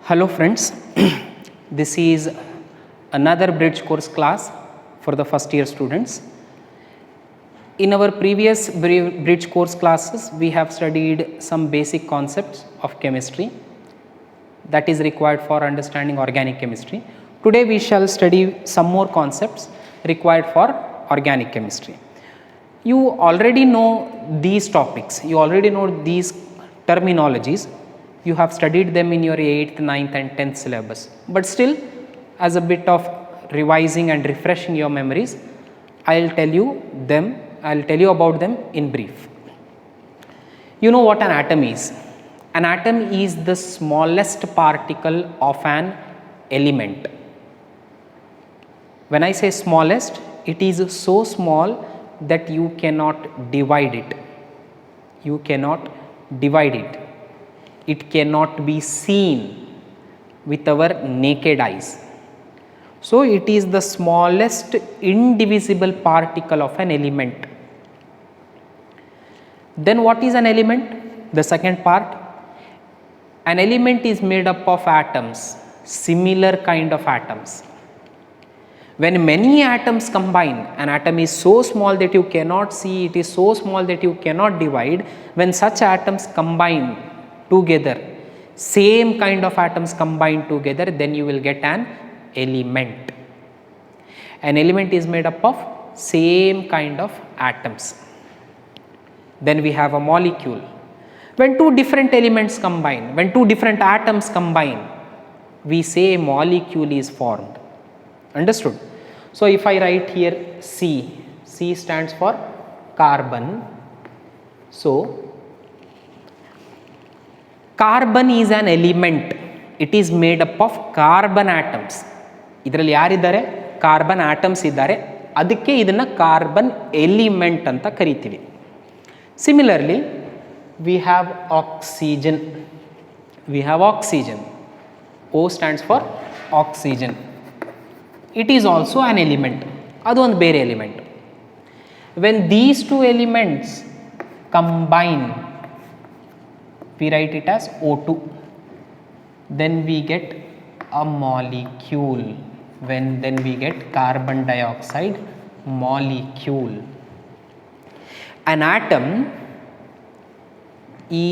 Hello friends, this is another bridge course class for the first year students. In our previous bridge course classes, we have studied some basic concepts of chemistry that is required for understanding organic chemistry. Today we shall study some more concepts required for organic chemistry. You already know these topics, you already know these terminologies. You have studied them in your 8th, 9th and 10th syllabus, but still as a bit of revising and refreshing your memories, I'll tell you about them in brief. You know what an atom is? An atom is the smallest particle of an element. When I say smallest, it is so small that you cannot divide it. You cannot divide it. It cannot be seen with our naked eyes. So it is the smallest indivisible particle of an element. Then what is an element? The second part. An element is made up of atoms, similar kind of atoms. When many atoms combine, an atom is so small that you cannot see, it is so small that you cannot divide. When such atoms combine together, same kind of atoms combine together, then you will get an element. An element is made up of same kind of atoms. Then we have a molecule. When two different elements combine, when two different atoms combine, we say a molecule is formed. Understood? So if I write here C, C stands for carbon. So carbon is an element. It is made up of carbon atoms. ಇದರಲ್ಲಿ ಯಾರಿದ್ದಾರೆ? Carbon atoms ಇದ್ದಾರೆ. ಅದಕ್ಕೆ ಇದನ್ನು carbon element ಅಂತ ಕರಿತೀವಿ. Similarly we have oxygen. We have oxygen. O stands for oxygen. It is also an element. ಅದು ಒಂದು ಬೇರೆ element. When these two elements combine, we write it as O2. Then we get a molecule. Then we get carbon dioxide molecule. An atom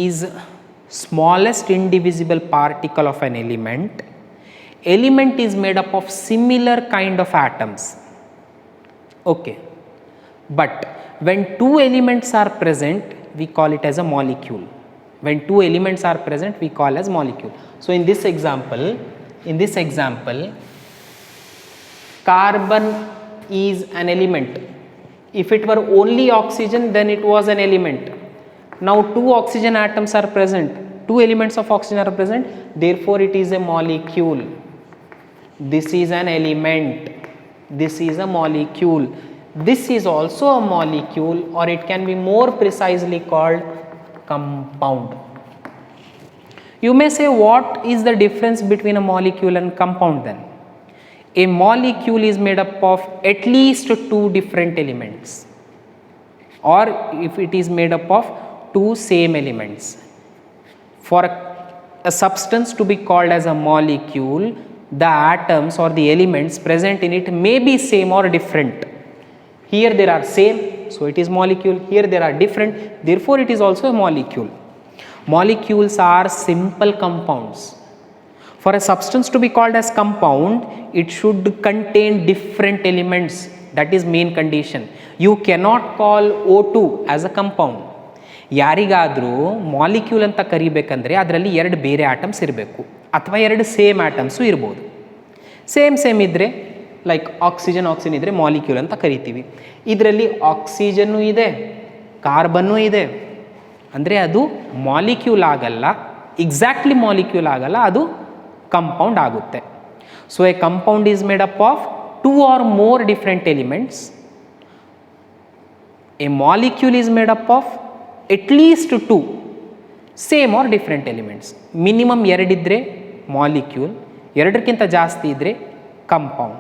is smallest indivisible particle of an element. Element is made up of similar kind of atoms. Okay. But when two elements are present, we call it as a molecule. When two elements are present, we call as molecule. So in this example, carbon is an element. If it were only oxygen, then it was an element. Now two oxygen atoms are present, two elements of oxygen are present, therefore it is a molecule. This is an element, this is a molecule. This is also a molecule, or it can be more precisely called compound. You may say, what is the difference between a molecule and compound then? A molecule is made up of at least two different elements, or if it is made up of two same elements. For a substance to be called as a molecule, the atoms or the elements present in it may be same or different. Here there are same, so it is molecule. Here there are different, therefore it is also a molecule. Molecules are simple compounds. For a substance to be called as compound, it should contain different elements. That is main condition. You cannot call O2 as a compound. ಯಾರಿಗಾದರೂ molecule ಅಂತ ಕರಿಬೇಕಂದ್ರೆ ಅದರಲ್ಲಿ ಎರಡು ಬೇರೆ atoms ಇರಬೇಕು, ಅಥವಾ ಎರಡು same atoms ಇರ್ಬೋದು. Same ಇದ್ದರೆ ಲೈಕ್ ಆಕ್ಸಿಜನ್ ಇದ್ದರೆ ಮಾಲಿಕ್ಯೂಲ್ ಅಂತ ಕರಿತೀವಿ. ಇದರಲ್ಲಿ ಆಕ್ಸಿಜನ್ನು ಇದೆ, ಕಾರ್ಬನ್ನು ಇದೆ, ಅಂದರೆ ಅದು ಮಾಲಿಕ್ಯೂಲ್ ಆಗಲ್ಲ, ಎಕ್ಸಾಕ್ಟ್ಲಿ ಮಾಲಿಕ್ಯೂಲ್ ಆಗಲ್ಲ, ಅದು ಕಂಪೌಂಡ್ ಆಗುತ್ತೆ. So a compound is made up of two or more different elements. A molecule is made up of at least two same or different elements. Minimum ಎರಡಿದ್ರೆ molecule, ಎರಡಕ್ಕಿಂತ ಜಾಸ್ತಿ ಇದ್ದರೆ compound.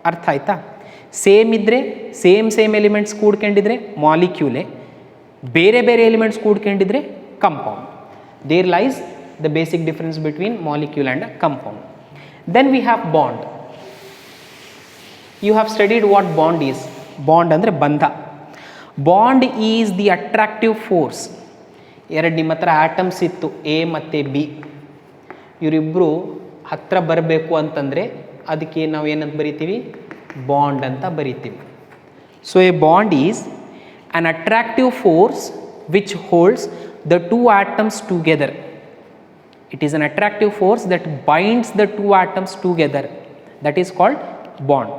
ಅರ್ಥ ಆಯ್ತಾ? Same ಇದ್ದರೆ ಸೇಮ್ ಎಲಿಮೆಂಟ್ಸ್ ಕೂಡ್ಕೊಂಡಿದ್ರೆ ಮಾಲಿಕ್ಯೂಲೇ, ಬೇರೆ ಎಲಿಮೆಂಟ್ಸ್ ಕೂಡ್ಕೊಂಡಿದ್ರೆ compound. There lies the basic difference between molecule and a compound. Then we have bond. You have studied what bond is. Bond ಅಂದರೆ ಬಂಧ. Bond is the attractive force. ಎರಡು ನಿಮ್ಮ ಹತ್ರ ಆಟಮ್ಸ್ ಇತ್ತು, ಎ ಮತ್ತು ಬಿ. ಇವರಿಬ್ಬರು ಹತ್ರ ಬರಬೇಕು ಅಂತಂದರೆ ಅದಕ್ಕೆ ನಾವು ಏನಂತ ಬರಿತೀವಿ, ಬಾಂಡ್ ಅಂತ ಬರಿತೀವಿ. So a bond is an attractive force which holds the two atoms together. It is an attractive force that binds the two atoms together. That is called bond.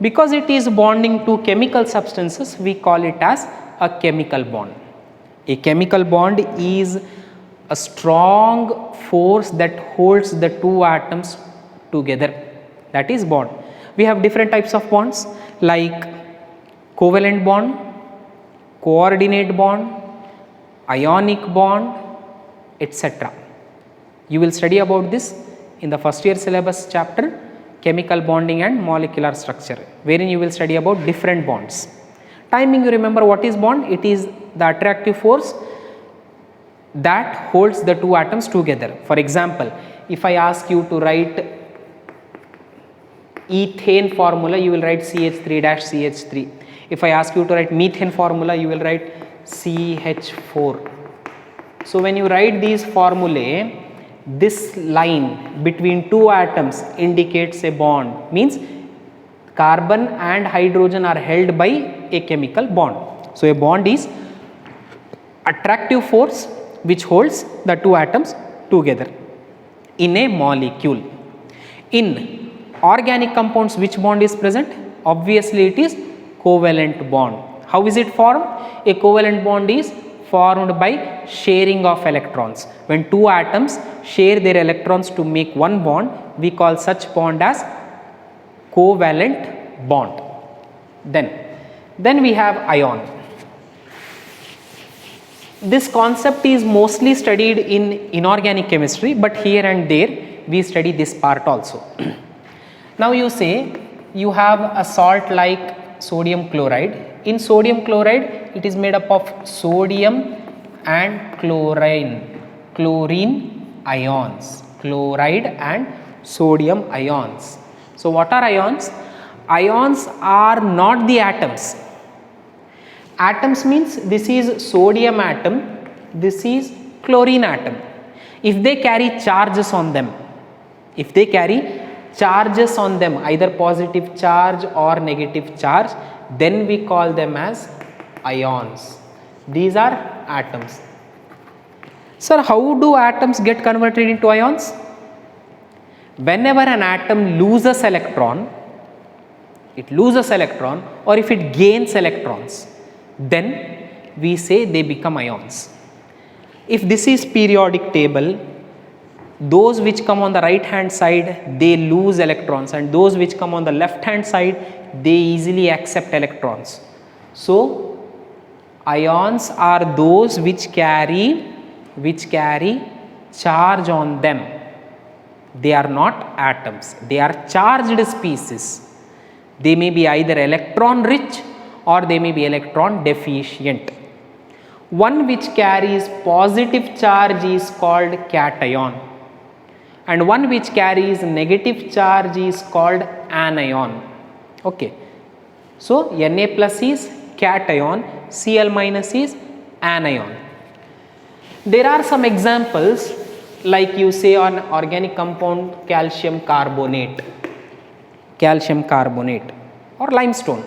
Because it is bonding to chemical substances, we call it as a chemical bond. A chemical bond is a strong force that holds the two atoms together. That is bond. We have different types of bonds like covalent bond, coordinate bond, ionic bond, etc. You will study about this in the first year syllabus chapter, chemical bonding and molecular structure, wherein you will study about different bonds. Timing, you remember what is bond? It is the attractive force that holds the two atoms together. For example, if I ask you to write ethane formula, you will write CH3-CH3. If I ask you to write methane formula, you will write CH4. So when you write these formulae, this line between two atoms indicates a bond, means carbon and hydrogen are held by a chemical bond. So a bond is attractive force which holds the two atoms together in a molecule. In organic compounds, which bond is present? Obviously it is covalent bond. How is it formed? A covalent bond is formed by sharing of electrons. When two atoms share their electrons to make one bond, we call such bond as covalent bond. Then we have ion. This concept is mostly studied in inorganic chemistry, but here and there we study this part also. Now you say you have a salt like sodium chloride. In sodium chloride, it is made up of sodium and chlorine ions, chloride and sodium ions. So what are ions? Ions are not the atoms. Atoms means this is sodium atom, this is chlorine atom. If they carry charges on them, either positive charge or negative charge, then we call them as ions. These are atoms. Sir, how do atoms get converted into ions? Whenever an atom loses electron, or if it gains electrons, then we say they become ions. If this is periodic table, those which come on the right hand side, they lose electrons, and those which come on the left hand side, they easily accept electrons. So ions are those which carry charge on them. They are not atoms, they are charged species. They may be either electron rich or they may be electron deficient. One which carries positive charge is called cation, and one which carries negative charge is called anion. Okay, so Na plus is cation, Cl minus is anion. There are some examples, like you say on organic compound calcium carbonate or limestone.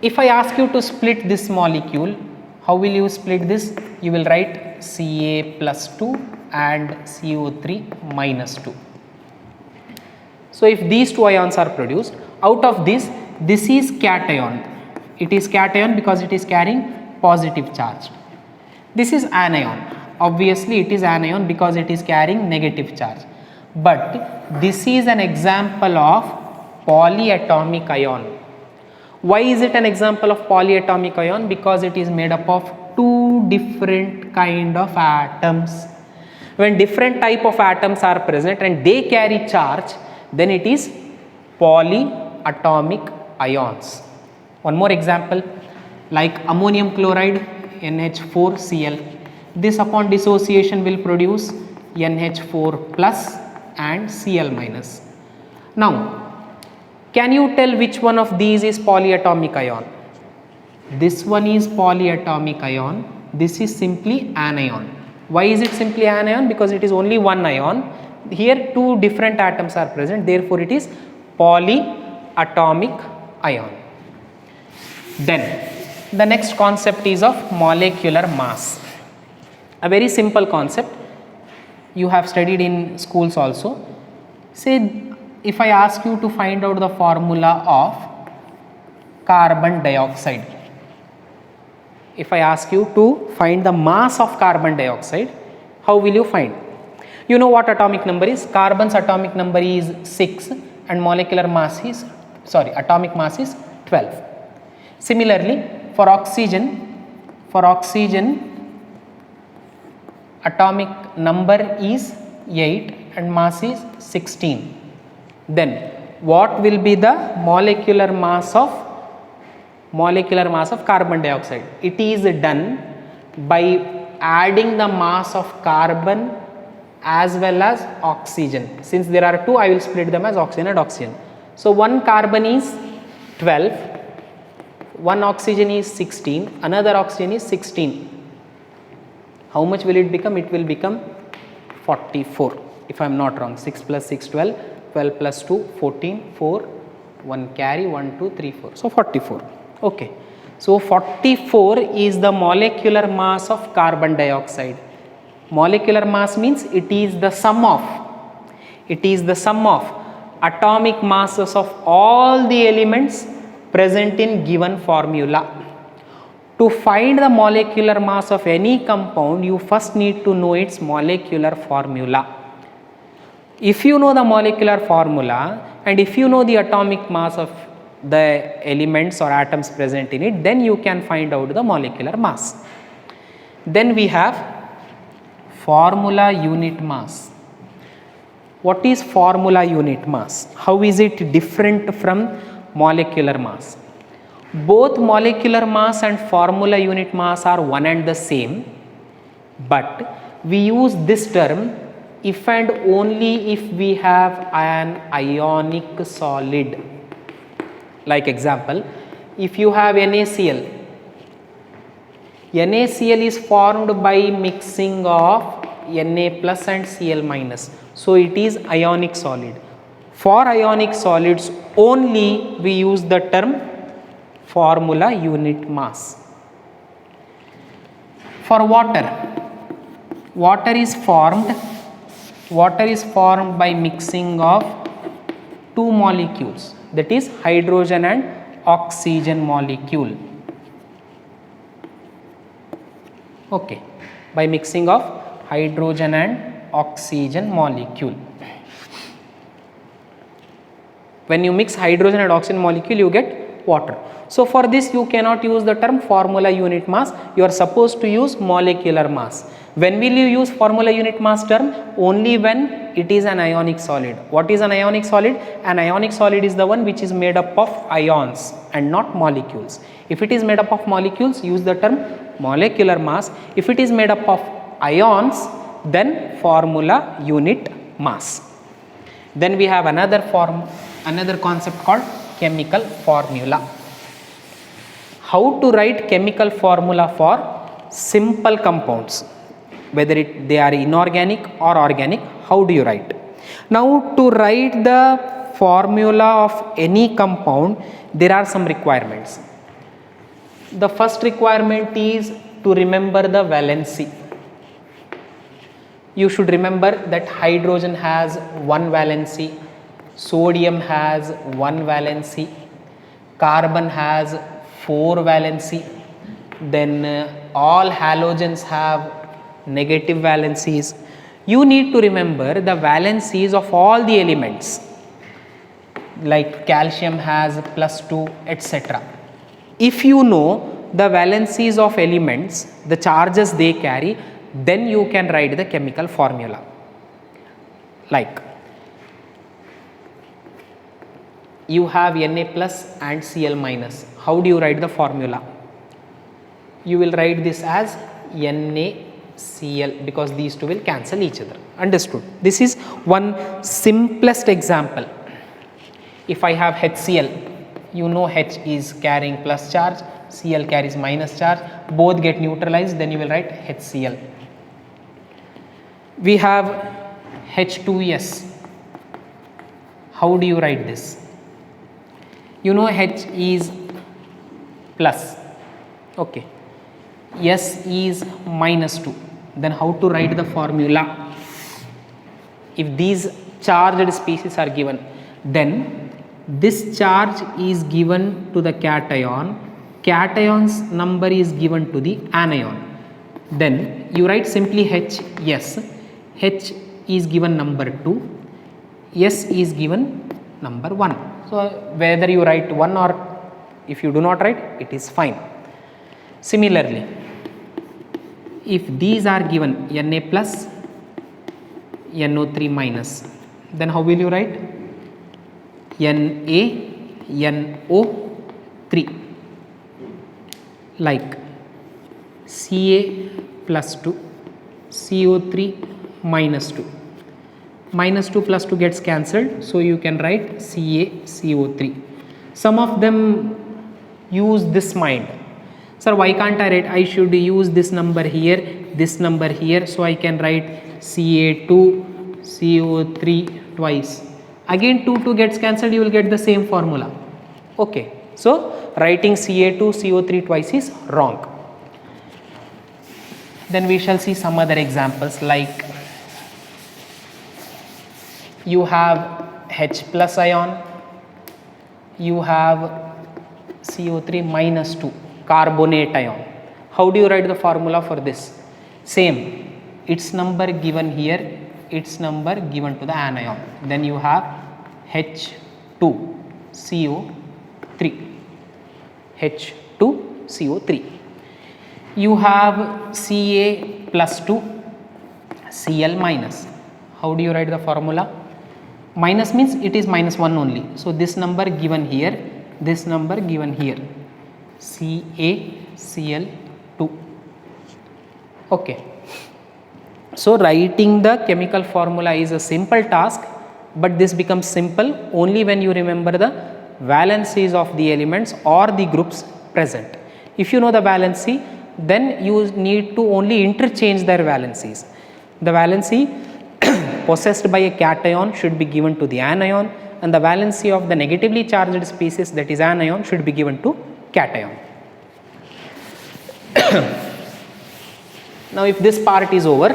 If I ask you to split this molecule, how will you split this? You will write Ca plus 2 and CO3 minus 2. So if these two ions are produced, out of this is cation. It is cation because it is carrying positive charge. This is anion. Obviously it is anion because it is carrying negative charge. But this is an example of polyatomic ion. Why is it an example of polyatomic ion? Because it is made up of two different kind of atoms. When different type of atoms are present and they carry charge, then it is polyatomic ions. One more example, like ammonium chloride NH4Cl. This upon dissociation will produce NH4 plus and Cl minus. Now, can you tell which one of these is polyatomic ion? This one is polyatomic ion, this is simply anion. Why is it simply anion? Because it is only one ion. Here two different atoms are present, therefore it is polyatomic ion. Then the next concept is of molecular mass. A very simple concept, you have studied in schools also. Say if I ask you to find out the formula of carbon dioxide, if I ask you to find the mass of carbon dioxide, how will you find? You know what atomic number is? Carbon's atomic number is 6 and molecular mass is, atomic mass is 12. Similarly, for oxygen atomic number is 8 and mass is 16. Then what will be the molecular mass of carbon dioxide? It is done by adding the mass of carbon as well as oxygen. Since there are two, I will split them as oxygen and oxygen. So one carbon is 12, one oxygen is 16, another oxygen is 16. How much will it become? It will become 44 if I am not wrong. 6 plus 6 12, 12 plus 2 14, 4, 1 carry, 1 2 3 4. So 44. Okay. So 44 is the molecular mass of carbon dioxide. Molecular mass means it is the sum of atomic masses of all the elements present in given formula. To find the molecular mass of any compound, you first need to know its molecular formula. If you know the molecular formula and if you know the atomic mass of the elements or atoms present in it, then you can find out the molecular mass. Then we have formula unit mass. What is formula unit mass? How is it different from molecular mass? Both molecular mass and formula unit mass are one and the same, but we use this term if and only if we have an ionic solid. Like example, if you have NaCl, NaCl is formed by mixing of Na plus and Cl minus, so it is ionic solid. For ionic solids only we use the term formula unit mass. For water is formed by mixing of two molecules, that is hydrogen and oxygen molecule. Okay, by mixing of hydrogen and oxygen molecule. When you mix hydrogen and oxygen molecule, you get water. So for this you cannot use the term formula unit mass, you are supposed to use molecular mass. When will you use formula unit mass term? Only when it is an ionic solid. What is an ionic solid? An ionic solid is the one which is made up of ions and not molecules. If it is made up of molecules, use the term molecular mass. If it is made up of ions, then formula unit mass. Then we have another concept called chemical formula. How to write chemical formula for simple compounds, whether they are inorganic or organic? How do you write? Now to write the formula of any compound, there are some requirements. The first requirement is to remember the valency. You should remember that hydrogen has one valency, sodium has one valency, carbon has 4 valency, then all halogens have negative valencies. You need to remember the valencies of all the elements, like calcium has +2, etc. If you know the valencies of elements, the charges they carry, then you can write the chemical formula. Like you have Na plus and Cl minus. How do you write the formula? You will write this as Na Cl, because these two will cancel each other. Understood? This is one simplest example. If I have HCl, you know H is carrying plus charge, Cl carries minus charge, both get neutralized, then you will write HCl. We have H2S. How do you write this? You know H is plus, okay, S is minus 2. Then how to write the formula? If these charged species are given, then this charge is given to the cation, cation's number is given to the anion. Then you write simply H, yes, H is given number 2, S is given number 1. So whether you write 1 or if you do not write, it is fine. Similarly, if these are given Na plus, NO3 minus, then how will you write? NaNO3, like Ca plus 2, CO3 minus 2. Minus 2 plus 2 gets cancelled, so you can write CaCO3. Some of them use this mind. Sir, why can't I write? I should use this number here, this number here, so I can write Ca2 CO3 twice. Again 2 gets cancelled, you will get the same formula. Okay, so writing Ca2 CO3 twice is wrong. Then we shall see some other examples, like you have H plus ion, you have CO3 minus 2, carbonate ion. How do you write the formula for this? Same, its number given here, its number given to the anion. Then you have H2CO3, H2CO3. You have Ca plus 2, Cl minus. How do you write the formula? Minus means it is minus 1 only. So this number given here, this number given here, CaCl2. Okay. So writing the chemical formula is a simple task, but this becomes simple only when you remember the valencies of the elements or the groups present. If you know the valency, then you need to only interchange their valencies. The valency possessed by a cation should be given to the anion, and the valency of the negatively charged species, that is anion, should be given to cation. Now if this part is over,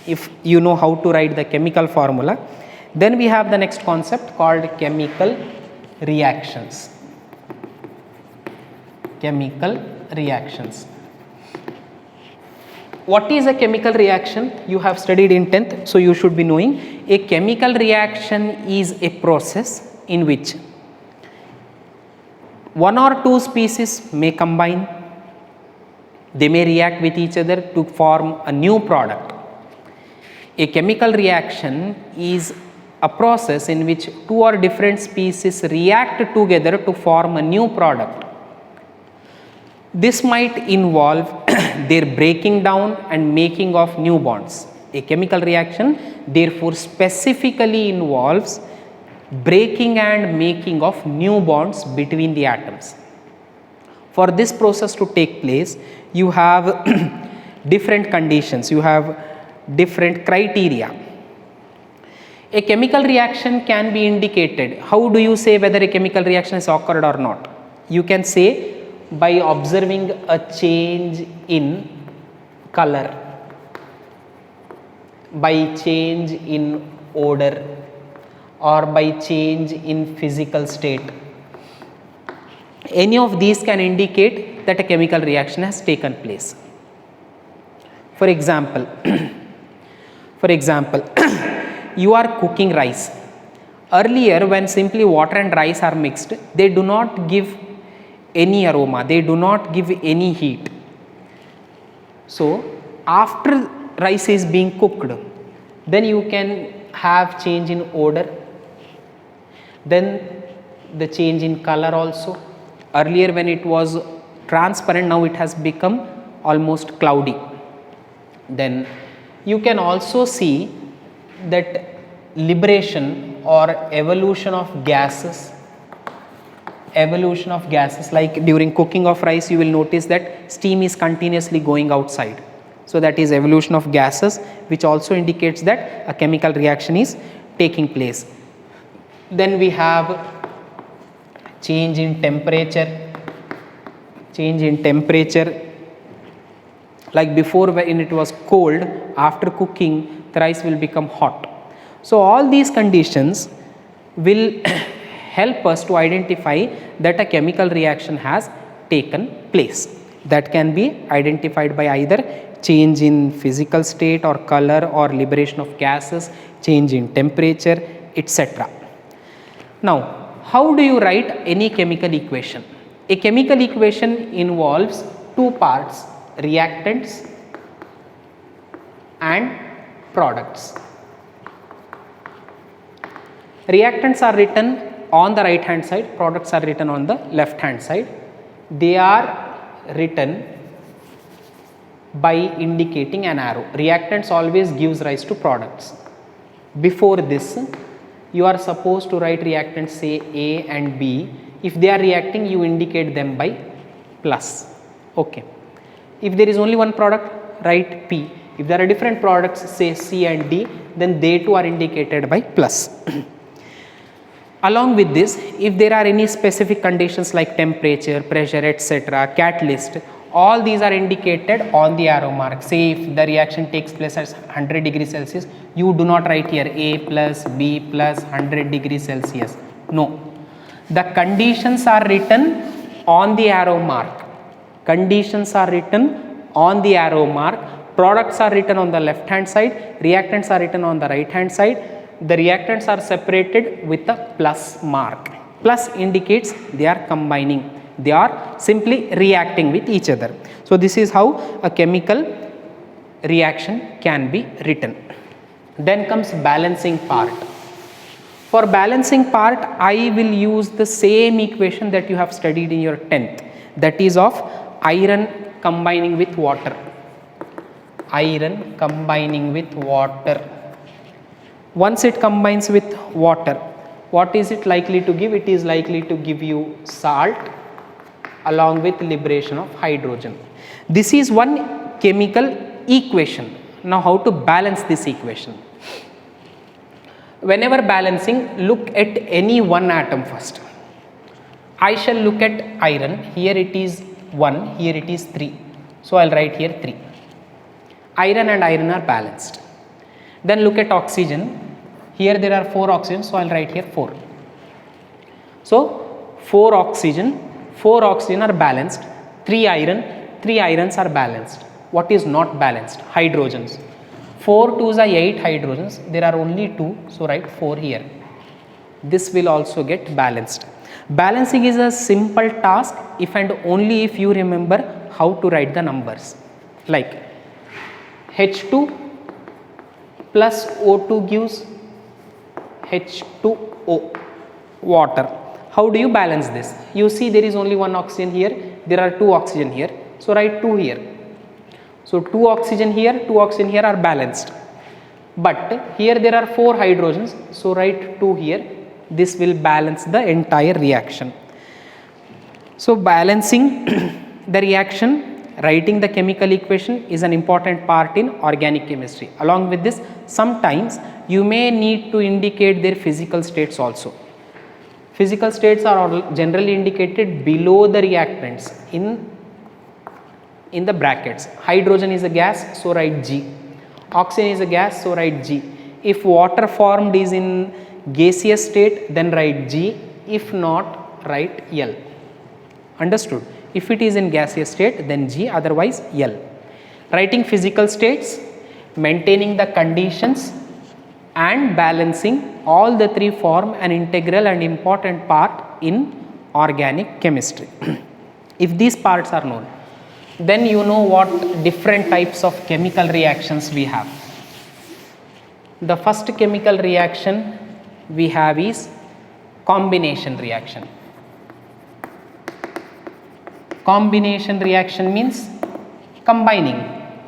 if you know how to write the chemical formula, then we have the next concept called chemical reactions. Chemical reactions. What is a chemical reaction? You have studied in 10th, so you should be knowing. A chemical reaction is a process in which one or two species may combine, they may react with each other to form a new product. A chemical reaction is a process in which two or different species react together to form a new product. This might involve their breaking down and making of new bonds. A chemical reaction therefore specifically involves breaking and making of new bonds between the atoms. For this process to take place, you have different conditions, you have different criteria. A chemical reaction can be indicated. How do you say whether a chemical reaction has occurred or not? You can say by observing a change in color, by change in odor, or by change in physical state. Any of these can indicate that a chemical reaction has taken place. For example, you are cooking rice. Earlier, when simply water and rice are mixed, they do not give any aroma, they do not give any heat. So after rice is being cooked, then you can have change in odor, then the change in color also. Earlier when it was transparent, now it has become almost cloudy. Then you can also see that liberation or evolution of gases, like during cooking of rice you will notice that steam is continuously going outside. So that is evolution of gases, which also indicates that a chemical reaction is taking place. Then we have change in temperature. Like before when it was cold, after cooking the rice will become hot. So all these conditions will help us to identify that a chemical reaction has taken place. That can be identified by either change in physical state or color or liberation of gases, change in temperature, etc. Now, how do you write any chemical equation? A chemical equation involves two parts, reactants and products. Reactants are written on the right hand side, products are written on the left hand side. They are written by indicating an arrow. Reactants always gives rise to products. Before this, you are supposed to write reactants, say A and B. If they are reacting, you indicate them by plus. Okay. If there is only one product, write P. If there are different products, say C and D, then they too are indicated by plus. Along with this, if there are any specific conditions like temperature, pressure, etc., catalyst, all these are indicated on the arrow mark. Say if the reaction takes place at 100 degrees Celsius, you do not write here A plus B plus 100 degrees Celsius. No. The conditions are written on the arrow mark. Conditions are written on the arrow mark. Products are written on the left hand side. Reactants are written on the right hand side. The reactants are separated with a plus mark. Plus indicates they are combining. They are simply reacting with each other. So this is how a chemical reaction can be written. Then comes balancing part. For balancing part, I will use the same equation that you have studied in your 10th. That is of iron combining with water. Iron combining with water. Once it combines with water, what is it likely to give? It is likely to give you salt along with liberation of hydrogen. This is one chemical equation. Now how to balance this equation? Whenever balancing, look at any one atom first. I shall look at iron. Here it is 1, here it is 3. So I will write here 3. Iron and iron are balanced. Then look at oxygen. Here there are 4 oxygens, so I will write here 4. So 4 oxygen are balanced. 3 irons are balanced. What is not balanced? Hydrogens. 4 2s are 8 hydrogens. There are only 2, so write 4 here. This will also get balanced. Balancing is a simple task if and only if you remember how to write the numbers. Like H2 plus O2 gives H2O, water. How do you balance this? You see there is only one oxygen here, there are 2 oxygen here, so write 2 here. So 2 oxygen here, 2 oxygen here are balanced. But here there are 4 hydrogens, so write 2 here. This will balance the entire reaction. So balancing the reaction, writing the chemical equation is an important part in organic chemistry. Along with this, sometimes you may need to indicate their physical states also. Physical states are generally indicated below the reactants in the brackets. Hydrogen is a gas, so write G. Oxygen is a gas, so write G. If water formed is in gaseous state, then write G. If not, write L. Understood? If it is in gaseous state, then G, otherwise L. Writing physical states, maintaining the conditions and balancing, all the 3 form an integral and important part in organic chemistry. If these parts are known, then you know what different types of chemical reactions we have. The first chemical reaction we have is combination reaction. Combination reaction means combining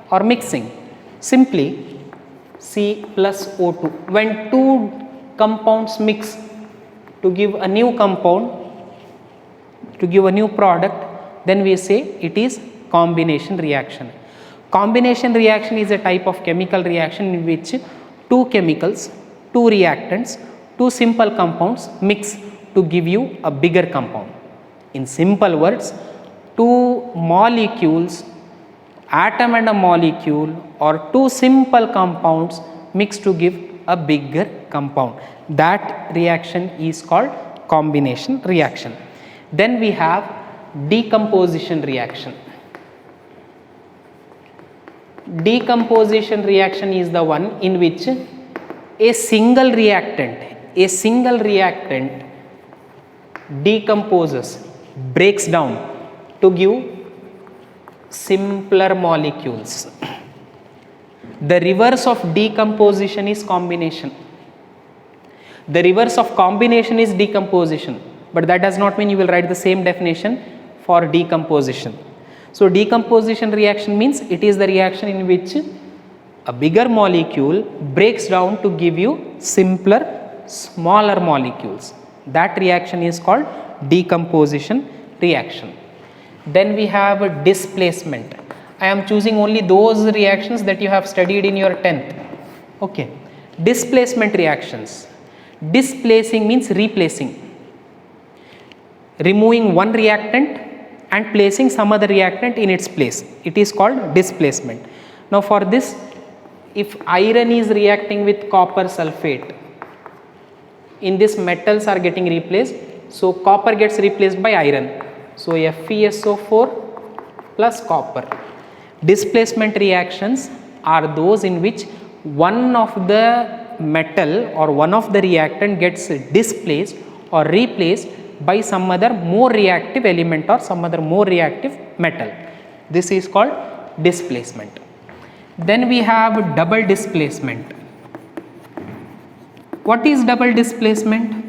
or mixing. Simply C plus O2. When two compounds mix to give a new compound, to give a new product, then we say it is combination reaction. Combination reaction is a type of chemical reaction in which two chemicals, two reactants, two simple compounds mix to give you a bigger compound. In simple words, two molecules, atom and a molecule, or two simple compounds mix to give a bigger compound. That reaction is called combination reaction. Then we have decomposition reaction. Decomposition reaction is the one in which a single reactant decomposes, breaks down to give simpler molecules. The reverse of decomposition is combination. The reverse of combination is decomposition, but that does not mean you will write the same definition for decomposition. So decomposition reaction means it is the reaction in which a bigger molecule breaks down to give you simpler, smaller molecules. That reaction is called decomposition reaction. Then we have displacement. I am choosing only those reactions that you have studied in your 10th. Okay. Displacement reactions. Displacing means replacing. Removing one reactant and placing some other reactant in its place. It is called displacement. Now for this, if iron is reacting with copper sulfate, in this metals are getting replaced, so copper gets replaced by iron. So FeSO4 plus copper. Displacement reactions are those in which one of the metal or one of the reactant gets displaced or replaced by some other more reactive element or some other more reactive metal. This is called displacement. Then we have double displacement. What is double displacement?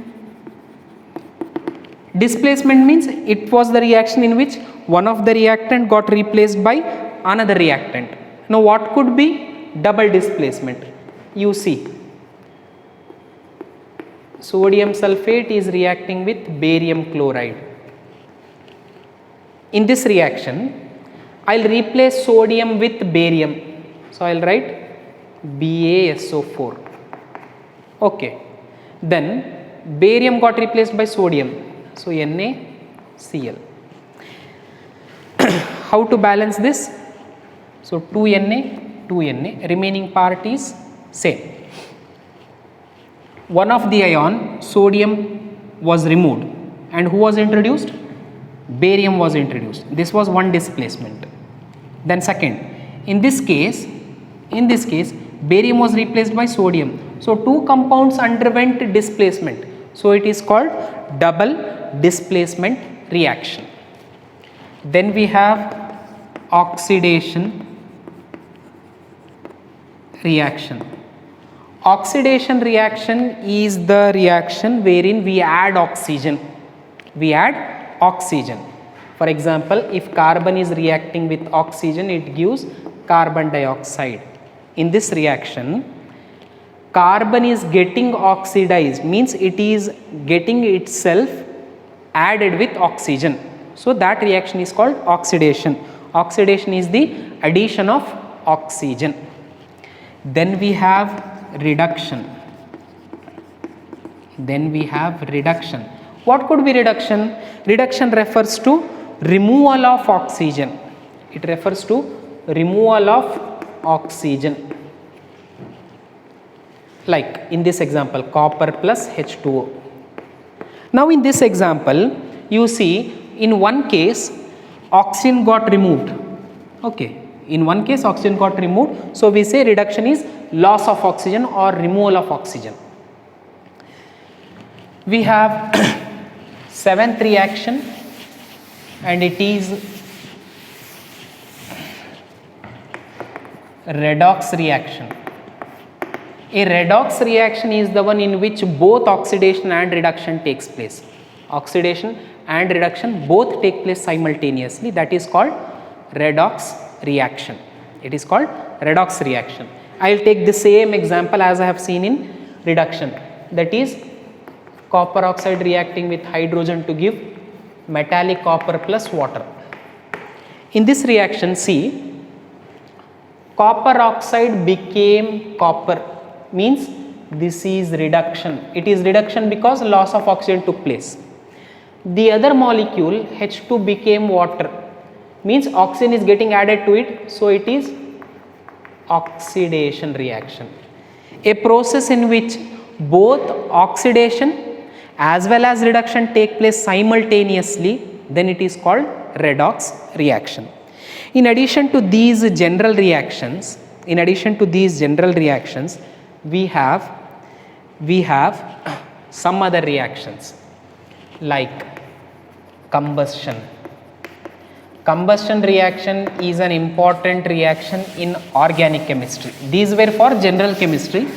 Displacement means it was the reaction in which one of the reactant got replaced by another reactant. Now what could be double displacement? You see, sodium sulfate is reacting with barium chloride. In this reaction, I will replace sodium with barium. So I will write BaSO4. Okay. Then barium got replaced by sodium. So NaCl. How to balance this? So 2Na, 2Na, remaining part is same. One of the ion, sodium, was removed, and who was introduced? Barium was introduced. This was one displacement. Then second, in this case, barium was replaced by sodium. So two compounds underwent displacement. So it is called double displacement reaction. Then we have oxidation reaction. Oxidation reaction is the reaction wherein we add oxygen. We add oxygen. For example, if carbon is reacting with oxygen, it gives carbon dioxide. In this reaction, carbon is getting oxidized, means it is getting itself added with oxygen. So that reaction is called oxidation. Oxidation is the addition of oxygen. Then we have reduction. What could be reduction? Reduction refers to removal of oxygen. It refers to removal of oxygen. Like in this example, copper plus H2O. Now in this example, you see in one case oxygen got removed. Okay. In one case oxygen got removed. So we say reduction is loss of oxygen or removal of oxygen. We have 7th reaction, and it is redox reaction. A redox reaction is the one in which both oxidation and reduction takes place. Oxidation and reduction both take place simultaneously. That is called redox reaction. It is called redox reaction. I will take the same example as I have seen in reduction, that is copper oxide reacting with hydrogen to give metallic copper plus water. In this reaction, see, copper oxide became copper, means this is reduction. It is reduction because loss of oxygen took place. The other molecule H2 became water, means oxygen is getting added to it, so it is oxidation reaction. A process in which both oxidation as well as reduction take place simultaneously, then it is called redox reaction. In addition to these general reactions, we have some other reactions like combustion. Combustion reaction is an important reaction in organic chemistry. These were for general chemistry,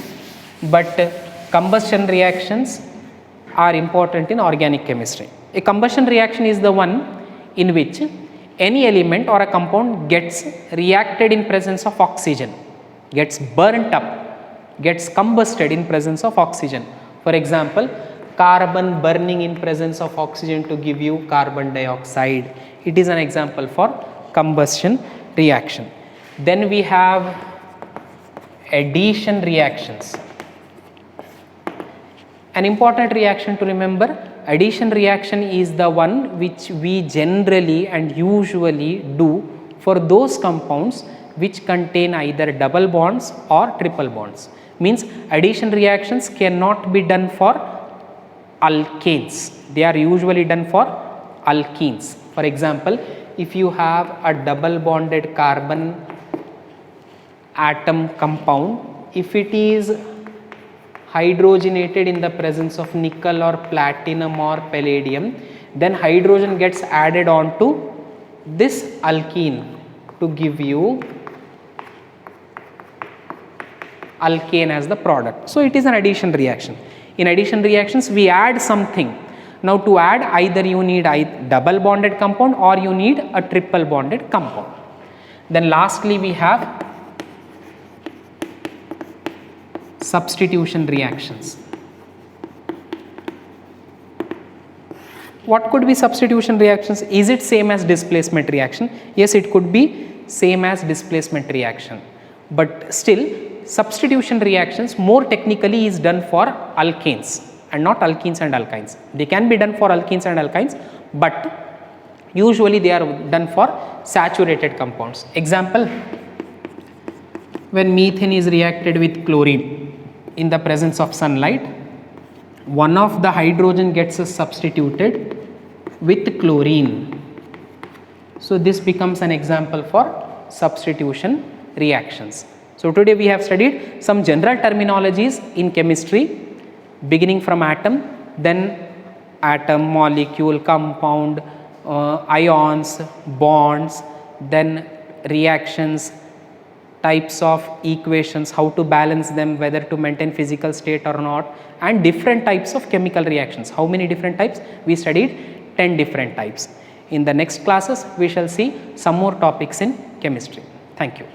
but combustion reactions are important in organic chemistry. A combustion reaction is the one in which any element or a compound gets reacted in presence of oxygen, gets burnt up, gets combusted in presence of oxygen. For example, carbon burning in presence of oxygen to give you carbon dioxide. It is an example for combustion reaction. Then we have addition reactions. An important reaction to remember, addition reaction is the one which we generally and usually do for those compounds which contain either double bonds or triple bonds. Means addition reactions cannot be done for alkanes, they are usually done for alkenes. For example, if you have a double bonded carbon atom compound, if it is hydrogenated in the presence of nickel or platinum or palladium, then hydrogen gets added on to this alkene to give you alkane as the product. So it is an addition reaction. In addition reactions, we add something. Now to add, either you need a double bonded compound or you need a triple bonded compound. Then lastly we have substitution reactions. What could be substitution reactions? Is it same as displacement reaction? Yes, it could be same as displacement reaction, but still substitution reactions more technically is done for alkanes and not alkenes and alkynes. They can be done for alkenes and alkynes, but usually they are done for saturated compounds. Example, when methane is reacted with chlorine in the presence of sunlight, one of the hydrogen gets substituted with chlorine. So this becomes an example for substitution reactions. So today we have studied some general terminologies in chemistry, beginning from atom, then atom, molecule, compound, ions, bonds, then reactions, types of equations, how to balance them, whether to maintain physical state or not, and different types of chemical reactions. How many different types? We studied 10 different types. In the next classes, we shall see some more topics in chemistry. Thank you.